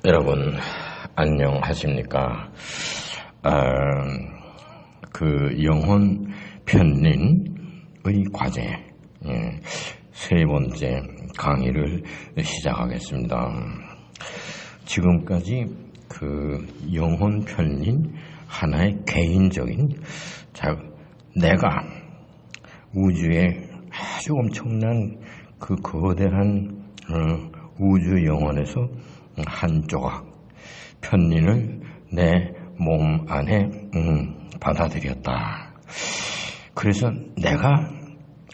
여러분 안녕하십니까? 영혼 편린의 과제 세 번째 강의를 시작하겠습니다. 지금까지 영혼 편린 하나의 개인적인 내가 우주의 아주 엄청난 거대한 우주 영혼에서 한 조각 편린을 내 몸 안에 받아들였다. 그래서 내가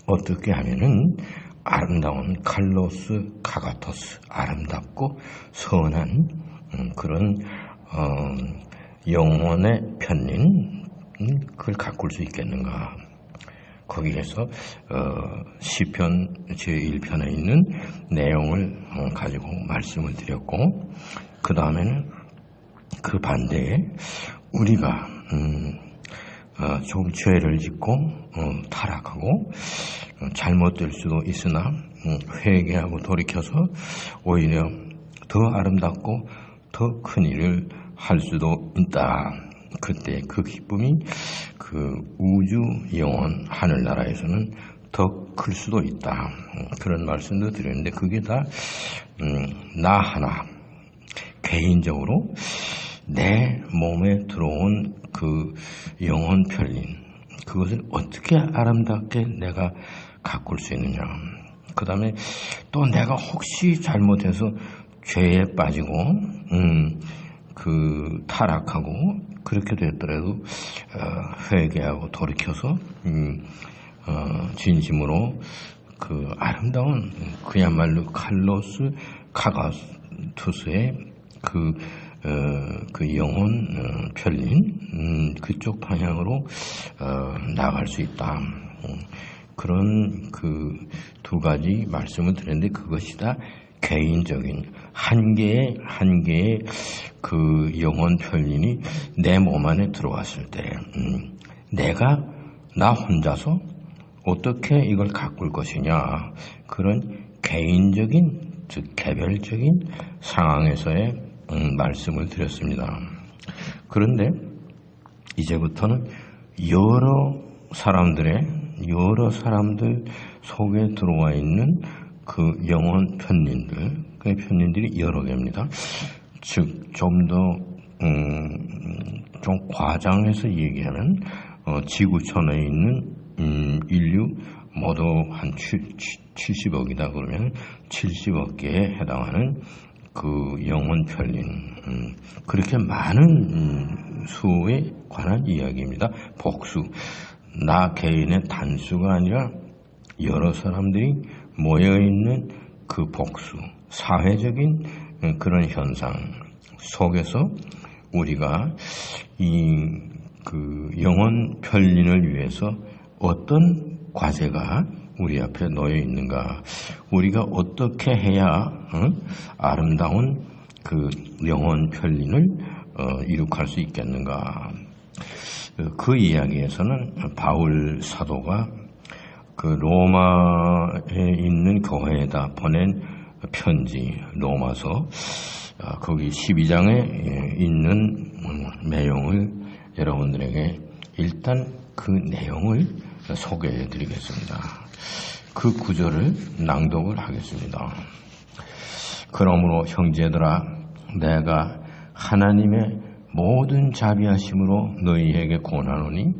어떻게 하면은 아름다운 칼로스 카가토스, 아름답고 선한 그런 영혼의 편린 그걸 가꿀 수 있겠는가. 거기에서 시편 제1편에 있는 내용을 가지고 말씀을 드렸고, 그 다음에는 그 반대에 우리가 좀 죄를 짓고 타락하고 잘못될 수도 있으나 회개하고 돌이켜서 오히려 더 아름답고 더 큰 일을 할 수도 있다. 그때 그 기쁨이 우주 영혼 하늘나라에서는 더 클 수도 있다. 그런 말씀도 드렸는데 그게 다 나 하나 개인적으로 내 몸에 들어온 영혼 편린, 그것을 어떻게 아름답게 내가 가꿀 수 있느냐. 그 다음에 또 내가 혹시 잘못해서 죄에 빠지고 타락하고 그렇게 됐더라도 회개하고 돌이켜서 진심으로 아름다운 그야말로 칼로스 카가투스의 영혼 편린 그쪽 방향으로 나아갈 수 있다. 그런 두 가지 말씀을 드렸는데 그것이 다 개인적인 한 개의 영혼 편린이 내 몸 안에 들어왔을 때 나 혼자서 어떻게 이걸 가꿀 것이냐, 그런 개인적인 즉 개별적인 상황에서의 말씀을 드렸습니다. 그런데 이제부터는 여러 사람들 속에 들어와 있는 영혼 편린들, 그 편린들이 여러 개입니다. 즉 좀 더 좀 과장해서 얘기하면 지구촌에 있는 인류 모두 한 70억이다 그러면 70억 개에 해당하는 영혼 편린, 그렇게 많은 수에 관한 이야기입니다. 복수, 나 개인의 단수가 아니라 여러 사람들이 모여있는 복수, 사회적인 그런 현상 속에서 우리가 영혼 편린을 위해서 어떤 과제가 우리 앞에 놓여 있는가, 우리가 어떻게 해야 아름다운 영혼 편린을 이룩할 수 있겠는가. 그 이야기에서는 바울 사도가 로마에 있는 교회에다 보낸 편지, 로마서 거기 12장에 있는 내용을 여러분들에게 일단 그 내용을 소개해 드리겠습니다. 그 구절을 낭독을 하겠습니다. 그러므로 형제들아, 내가 하나님의 모든 자비하심으로 너희에게 권하노니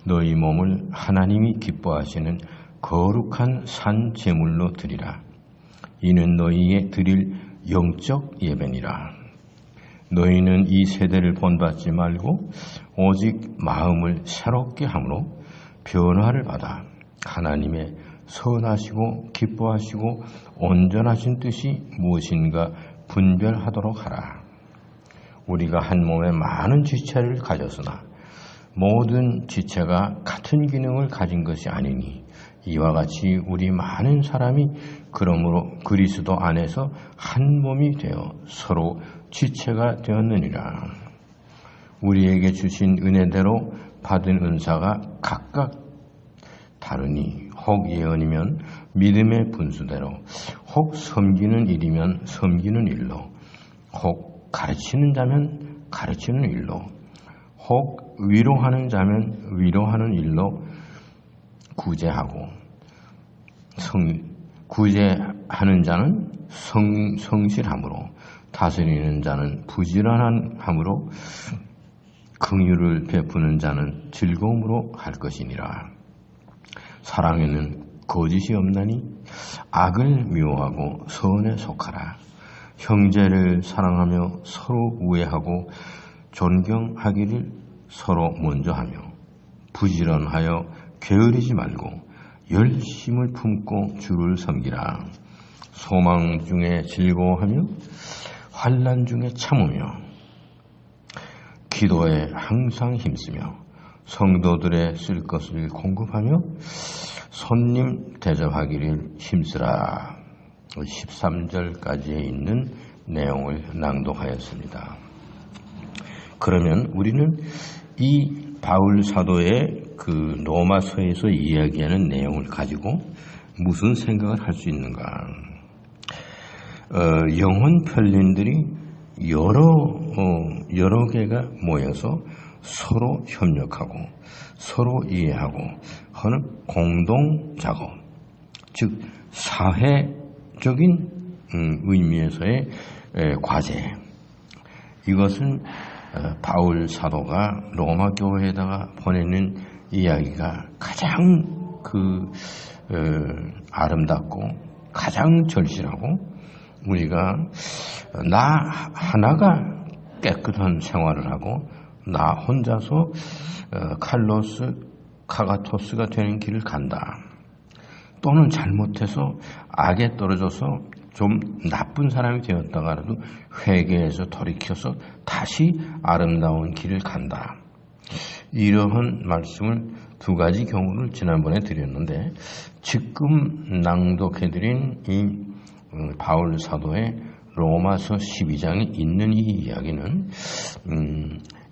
너희 몸을 하나님이 기뻐하시는 거룩한 산 제물로 드리라. 이는 너희의 드릴 영적 예배니라. 너희는 이 세대를 본받지 말고 오직 마음을 새롭게 함으로 변화를 받아 하나님의 선하시고 기뻐하시고 온전하신 뜻이 무엇인가 분별하도록 하라. 우리가 한 몸에 많은 지체를 가졌으나 모든 지체가 같은 기능을 가진 것이 아니니 이와 같이 우리 많은 사람이 그러므로 그리스도 안에서 한 몸이 되어 서로 지체가 되었느니라. 우리에게 주신 은혜대로 받은 은사가 각각 다르니 혹 예언이면 믿음의 분수대로, 혹 섬기는 일이면 섬기는 일로, 혹 가르치는 자면 가르치는 일로, 혹 위로하는 자면 위로하는 일로 구제하고, 구제하는 자는 성실함으로, 다스리는 자는 부지런함으로, 긍휼을 베푸는 자는 즐거움으로 할 것이니라. 사랑에는 거짓이 없나니 악을 미워하고 선에 속하라. 형제를 사랑하며 서로 우애하고 존경하기를 서로 먼저 하며, 부지런하여 게으르지 말고 열심을 품고 주를 섬기라. 소망 중에 즐거워하며 환난 중에 참으며 기도에 항상 힘쓰며 성도들의 쓸 것을 공급하며 손님 대접하기를 힘쓰라. 13절까지에 있는 내용을 낭독하였습니다. 그러면 우리는 이 바울 사도의 그 로마서에서 이야기하는 내용을 가지고 무슨 생각을 할 수 있는가? 영혼 편린들이 여러 개가 모여서 서로 협력하고 서로 이해하고 하는 공동 작업, 즉 사회적인 의미에서의 과제. 이것은 바울 사도가 로마 교회에다가 보내는 이야기가 가장 아름답고 가장 절실하고, 우리가 나 하나가 깨끗한 생활을 하고 나 혼자서 칼로스 카가토스가 되는 길을 간다, 또는 잘못해서 악에 떨어져서 좀 나쁜 사람이 되었다가라도 회개해서 돌이켜서 다시 아름다운 길을 간다, 이러한 말씀을 두 가지 경우를 지난번에 드렸는데, 지금 낭독해드린 이 바울 사도의 로마서 12장에 있는 이 이야기는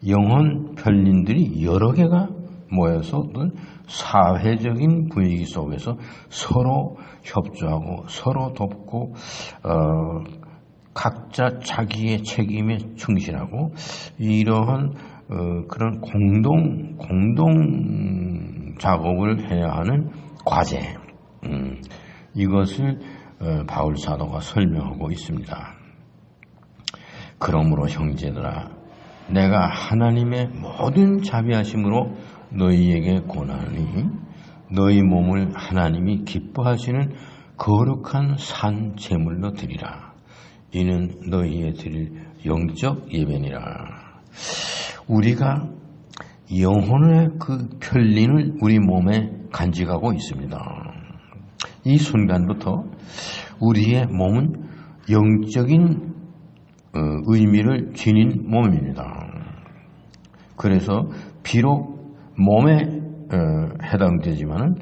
영혼 편린들이 여러 개가 모여서 어떤 사회적인 분위기 속에서 서로 협조하고 서로 돕고 각자 자기의 책임에 충실하고 이러한 그런 공동 작업을 해야 하는 과제, 이것을 바울 사도가 설명하고 있습니다. 그러므로 형제들아, 내가 하나님의 모든 자비하심으로 너희에게 권하니 너희 몸을 하나님이 기뻐하시는 거룩한 산 제물로 드리라. 이는 너희의 드릴 영적 예배니라. 우리가 영혼의 그 편린을 우리 몸에 간직하고 있습니다. 이 순간부터 우리의 몸은 영적인 의미를 지닌 몸입니다. 그래서 비록 몸에 해당되지만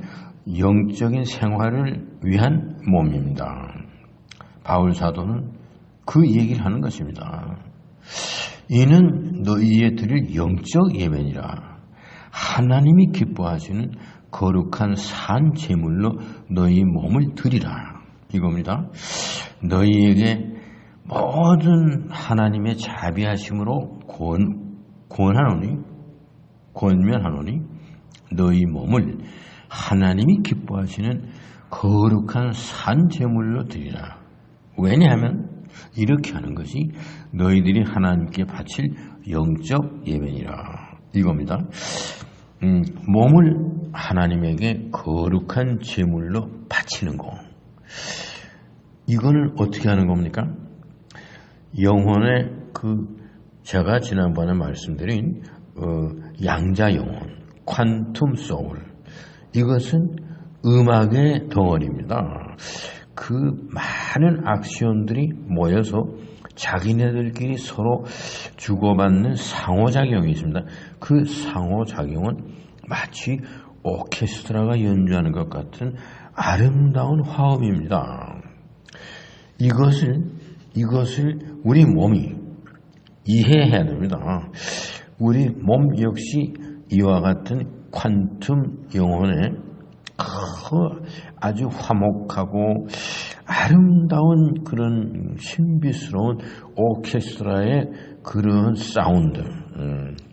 영적인 생활을 위한 몸입니다. 바울 사도는 그 얘기를 하는 것입니다. 이는 너희의 드릴 영적 예배니라. 하나님이 기뻐하시는 거룩한 산 제물로 너희 몸을 드리라, 이겁니다. 너희에게 모든 하나님의 자비하심으로 권면하노니 너희 몸을 하나님이 기뻐하시는 거룩한 산 제물로 드리라. 왜냐하면 이렇게 하는 것이 너희들이 하나님께 바칠 영적 예배니라, 이겁니다. 몸을 하나님에게 거룩한 제물로 바치는 거, 이거는 어떻게 하는 겁니까? 영혼의 제가 지난번에 말씀드린 양자 영혼, 퀀텀 소울, 이것은 음악의 덩어리입니다. 그 많은 악시온들이 모여서 자기네들끼리 서로 주고받는 상호작용이 있습니다. 그 상호작용은 마치 오케스트라가 연주하는 것 같은 아름다운 화음입니다. 이것을 우리 몸이 이해해야 됩니다. 우리 몸 역시 이와 같은 퀀텀 영혼의 아주 화목하고 아름다운 그런 신비스러운 오케스트라의 그런 사운드,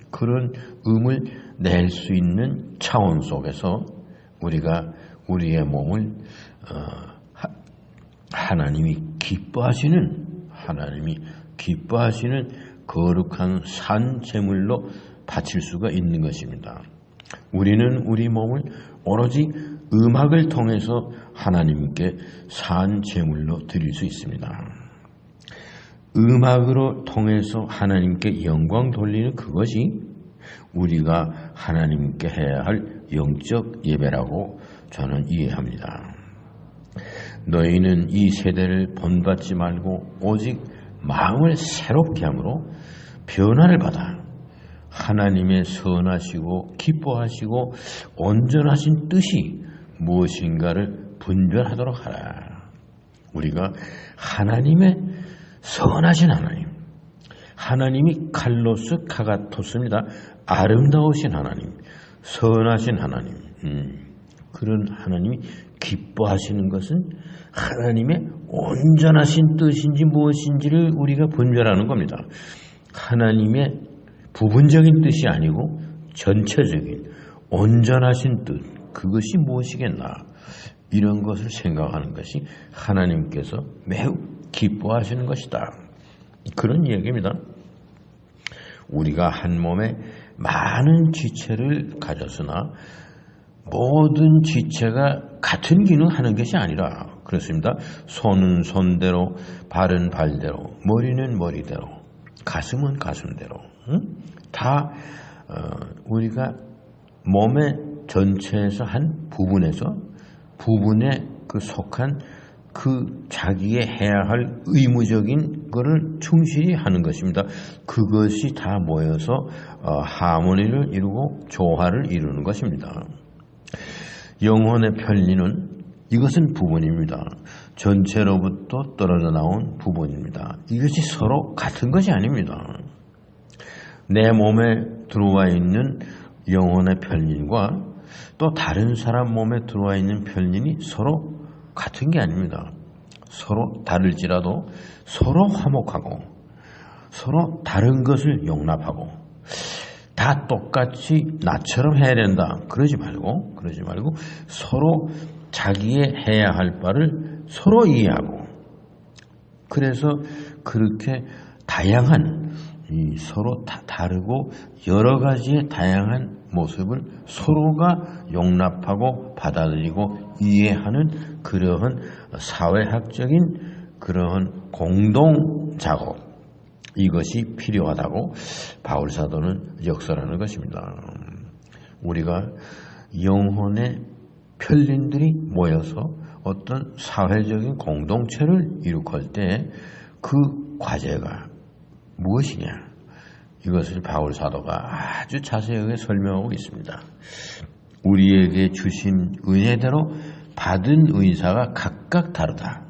그런 음을 낼 수 있는 차원 속에서 우리가 우리의 몸을 하나님이 기뻐하시는 거룩한 산 제물로 바칠 수가 있는 것입니다. 우리는 우리 몸을 오로지 음악을 통해서 하나님께 산 제물로 드릴 수 있습니다. 음악으로 통해서 하나님께 영광 돌리는 그것이 우리가 하나님께 해야 할 영적 예배라고 저는 이해합니다. 너희는 이 세대를 본받지 말고 오직 마음을 새롭게 함으로 변화를 받아 하나님의 선하시고 기뻐하시고 온전하신 뜻이 무엇인가를 분별하도록 하라. 우리가 하나님의 선하신 하나님이 칼로스 카가토스입니다. 아름다우신 하나님, 선하신 하나님, 그런 하나님이 기뻐하시는 것은 하나님의 온전하신 뜻인지 무엇인지를 우리가 분별하는 겁니다. 하나님의 부분적인 뜻이 아니고 전체적인 온전하신 뜻, 그것이 무엇이겠나, 이런 것을 생각하는 것이 하나님께서 매우 기뻐하시는 것이다, 그런 이야기입니다. 우리가 한 몸에 많은 지체를 가졌으나 모든 지체가 같은 기능하는 것이 아니라 그렇습니다. 손은 손대로, 발은 발대로, 머리는 머리대로, 가슴은 가슴대로, 다 우리가 몸의 전체에서 한 부분에 그 속한 그 자기의 해야 할 의무적인 것을 충실히 하는 것입니다. 그것이 다 모여서 하모니를 이루고 조화를 이루는 것입니다. 영혼의 편리는 이것은 부분입니다. 전체로부터 떨어져 나온 부분입니다. 이것이 서로 같은 것이 아닙니다. 내 몸에 들어와 있는 영혼의 편린과 또 다른 사람 몸에 들어와 있는 편린이 서로 같은 게 아닙니다. 서로 다를지라도 서로 화목하고 서로 다른 것을 용납하고 다 똑같이 나처럼 해야 된다, 그러지 말고 서로 자기의 해야 할 바를 서로 이해하고, 그래서 그렇게 다양한 서로 다르고 여러 가지의 다양한 모습을 서로가 용납하고 받아들이고 이해하는 그러한 사회학적인 그러한 공동 작업, 이것이 필요하다고 바울 사도는 역설하는 것입니다. 우리가 영혼의 편린들이 모여서 어떤 사회적인 공동체를 이룩할 때 그 과제가 무엇이냐, 이것을 바울 사도가 아주 자세하게 설명하고 있습니다. 우리에게 주신 은혜대로 받은 은사가 각각 다르다.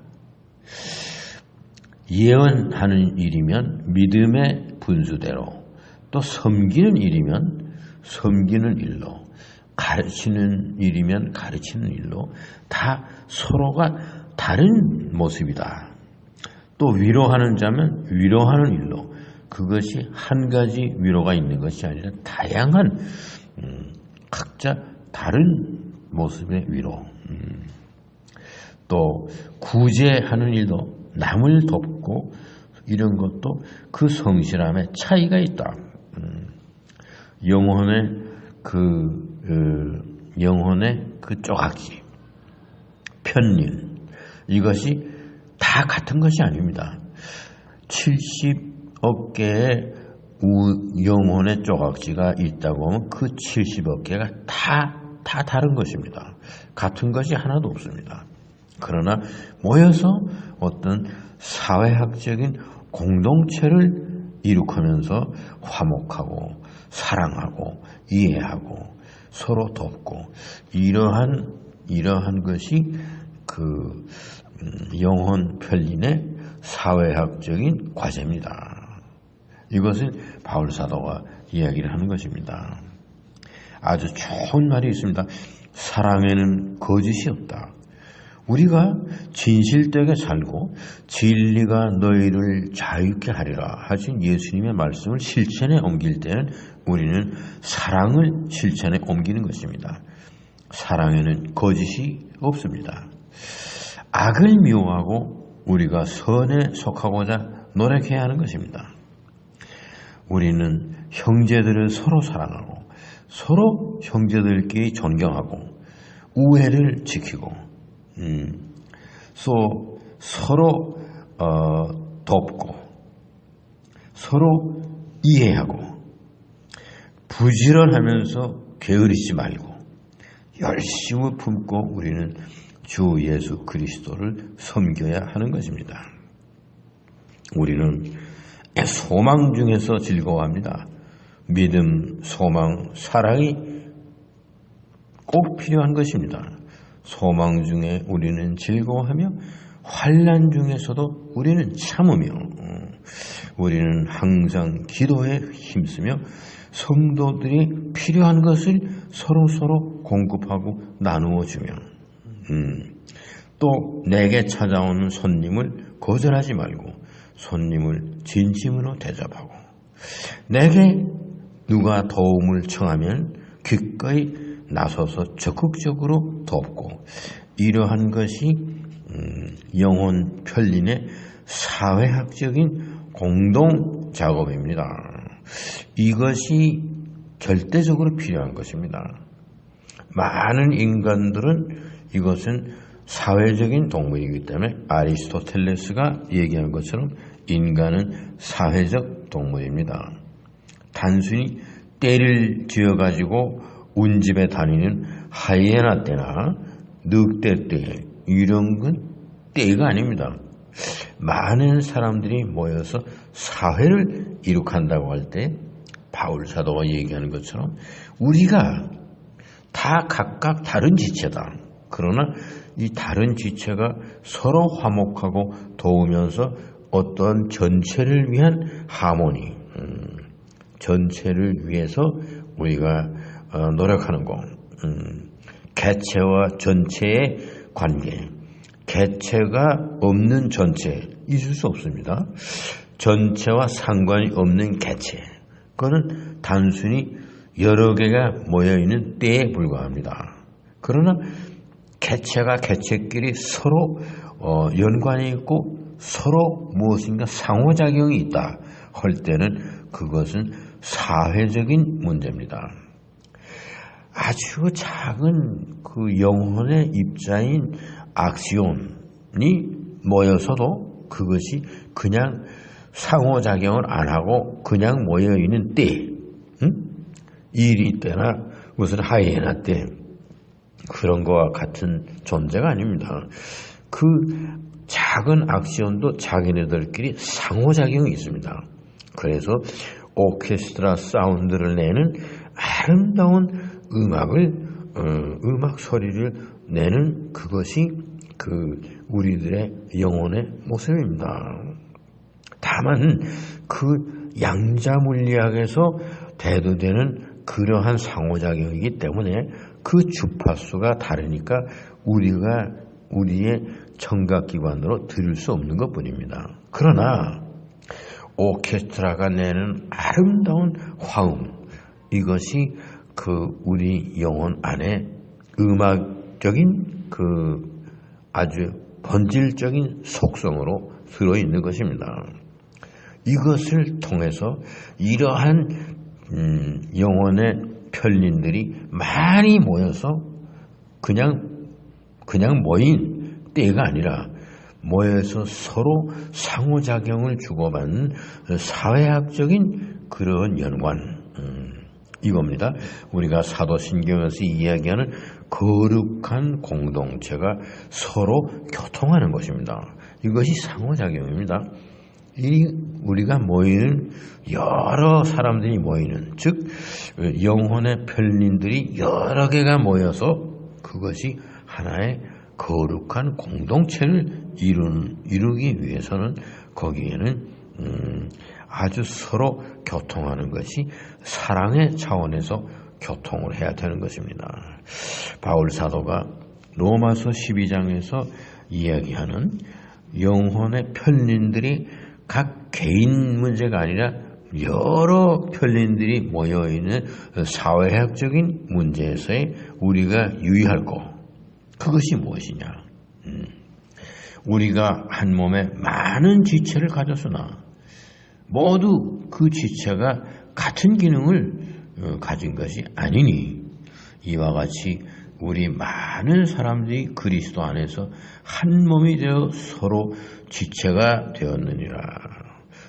예언하는 일이면 믿음의 분수대로, 또 섬기는 일이면 섬기는 일로, 가르치는 일이면 가르치는 일로, 다 서로가 다른 모습이다. 또 위로하는 자면 위로하는 일로, 그것이 한 가지 위로가 있는 것이 아니라 다양한 각자 다른 모습의 위로, 또 구제하는 일도, 남을 돕고 이런 것도 그 성실함에 차이가 있다. 영혼의 그 조각지, 편린, 이것이 다 같은 것이 아닙니다. 70억 개의 영혼의 조각지가 있다고 하면 그 70억 개가 다 다른 것입니다. 같은 것이 하나도 없습니다. 그러나 모여서 어떤 사회학적인 공동체를 이룩하면서 화목하고 사랑하고 이해하고 서로 돕고, 이러한 것이 그 영혼 편린의 사회학적인 과제입니다. 이것을 바울 사도가 이야기를 하는 것입니다. 아주 좋은 말이 있습니다. 사랑에는 거짓이 없다. 우리가 진실되게 살고 진리가 너희를 자유케 하리라 하신 예수님의 말씀을 실천에 옮길 때는 우리는 사랑을 실천에 옮기는 것입니다. 사랑에는 거짓이 없습니다. 악을 미워하고 우리가 선에 속하고자 노력해야 하는 것입니다. 우리는 형제들을 서로 사랑하고 서로 형제들끼리 존경하고 우애를 지키고 서로 돕고 서로 이해하고 부지런하면서 게으르지 말고 열심을 품고 우리는 주 예수 그리스도를 섬겨야 하는 것입니다. 우리는 소망 중에서 즐거워합니다. 믿음, 소망, 사랑이 꼭 필요한 것입니다. 소망 중에 우리는 즐거워하며 환난 중에서도 우리는 참으며 우리는 항상 기도에 힘쓰며 성도들이 필요한 것을 서로 공급하고 나누어 주며 또 내게 찾아오는 손님을 거절하지 말고 손님을 진심으로 대접하고 내게 누가 도움을 청하면 기꺼이 나서서 적극적으로 돕고 이러한 것이 영혼 편린의 사회학적인 공동 작업입니다. 이것이 절대적으로 필요한 것입니다. 많은 인간들은 이것은 사회적인 동물이기 때문에 아리스토텔레스가 얘기한 것처럼 인간은 사회적 동물입니다. 단순히 떼를 지어가지고 운집에 다니는 하이에나 떼나 늑대 떼 이런 건 떼가 아닙니다. 많은 사람들이 모여서 사회를 이룩한다고 할 때 바울 사도가 얘기하는 것처럼 우리가 다 각각 다른 지체다. 그러나 이 다른 지체가 서로 화목하고 도우면서 어떤 전체를 위한 하모니, 전체를 위해서 우리가 노력하는 것, 개체와 전체의 관계, 개체가 없는 전체 있을 수 없습니다. 전체와 상관이 없는 개체, 그거는 단순히 여러 개가 모여있는 때에 불과합니다. 그러나 개체가 개체끼리 서로 연관이 있고 서로 무엇인가 상호작용이 있다 할 때는 그것은 사회적인 문제입니다. 아주 작은 그 영혼의 입자인 악시온이 모여서도 그것이 그냥 상호작용을 안 하고 그냥 모여있는 때, 이리 때나 무슨 하이에나 때 그런 거와 같은 존재가 아닙니다. 그 작은 악시온도 자기네들끼리 상호작용이 있습니다. 그래서 오케스트라 사운드를 내는 아름다운 음악 소리를 내는 그것이 그 우리들의 영혼의 모습입니다. 다만 그 양자 물리학에서 대두되는 그러한 상호작용이기 때문에 그 주파수가 다르니까 우리의 청각기관으로 들을 수 없는 것뿐입니다. 그러나 오케스트라가 내는 아름다운 화음, 이것이 그 우리 영혼 안에 음악적인 그 아주 본질적인 속성으로 들어있는 것입니다. 이것을 통해서 이러한 영혼의 편린들이 많이 모여서 그냥 모인 때가 아니라 모여서 서로 상호작용을 주고받는 사회학적인 그런 연관, 이겁니다. 우리가 사도신경에서 이야기하는 거룩한 공동체가 서로 교통하는 것입니다. 이것이 상호작용입니다. 우리가 모이는 여러 사람들이 모이는, 즉 영혼의 편린들이 여러 개가 모여서 그것이 하나의 거룩한 공동체를 이루기 위해서는 거기에는 아주 서로 교통하는 것이 사랑의 차원에서 교통을 해야 되는 것입니다. 바울 사도가 로마서 12장에서 이야기하는 영혼의 편린들이 각 개인 문제가 아니라 여러 편린들이 모여있는 사회학적인 문제에서의 우리가 유의할 것, 그것이 무엇이냐? 우리가 한 몸에 많은 지체를 가졌으나 모두 그 지체가 같은 기능을 가진 것이 아니니 이와 같이 우리 많은 사람들이 그리스도 안에서 한 몸이 되어 서로 지체가 되었느니라.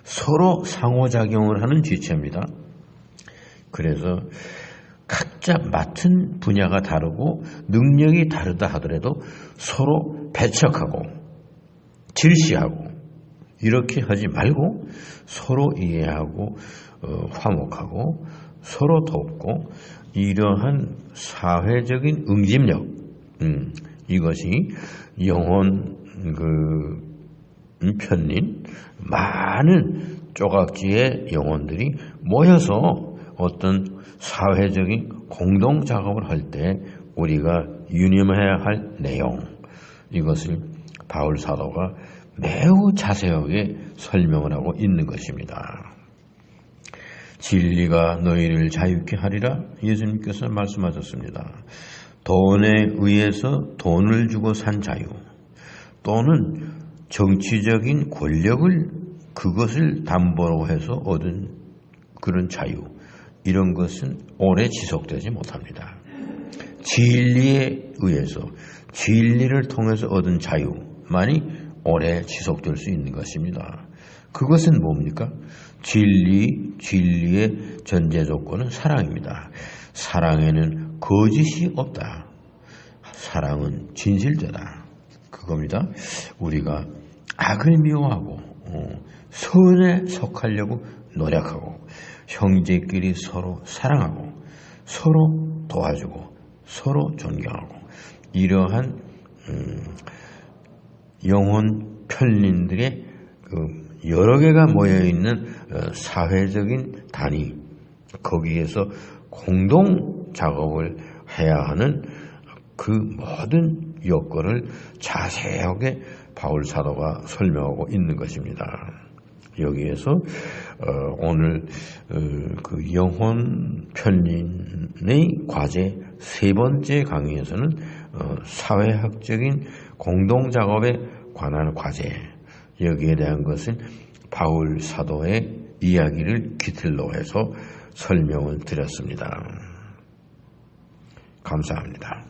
서로 상호작용을 하는 지체입니다. 그래서 각자 맡은 분야가 다르고 능력이 다르다 하더라도 서로 배척하고 질시하고 이렇게 하지 말고 서로 이해하고 화목하고 서로 돕고 이러한 사회적인 응집력, 이것이 영혼 편린 많은 조각지의 영혼들이 모여서 어떤 사회적인 공동 작업을 할 때 우리가 유념해야 할 내용, 이것을 바울 사도가 매우 자세하게 설명을 하고 있는 것입니다. 진리가 너희를 자유케 하리라 예수님께서 말씀하셨습니다. 돈에 의해서 돈을 주고 산 자유 또는 정치적인 권력을 그것을 담보로 해서 얻은 그런 자유, 이런 것은 오래 지속되지 못합니다. 진리에 의해서 진리를 통해서 얻은 자유만이 오래 지속될 수 있는 것입니다. 그것은 뭡니까? 진리의 전제 조건은 사랑입니다. 사랑에는 거짓이 없다. 사랑은 진실되다. 그겁니다. 우리가 악을 미워하고 선에 속하려고 노력하고 형제끼리 서로 사랑하고 서로 도와주고 서로 존경하고 이러한 영혼 편린들의 여러 개가 모여있는 사회적인 단위, 거기에서 공동 작업을 해야 하는 그 모든 요건을 자세하게 바울 사도가 설명하고 있는 것입니다. 여기에서 오늘 그 영혼 편린의 과제 세 번째 강의에서는 사회학적인 공동 작업에 관한 과제, 여기에 대한 것은 바울 사도의 이야기를 기틀로 해서 설명을 드렸습니다. 감사합니다.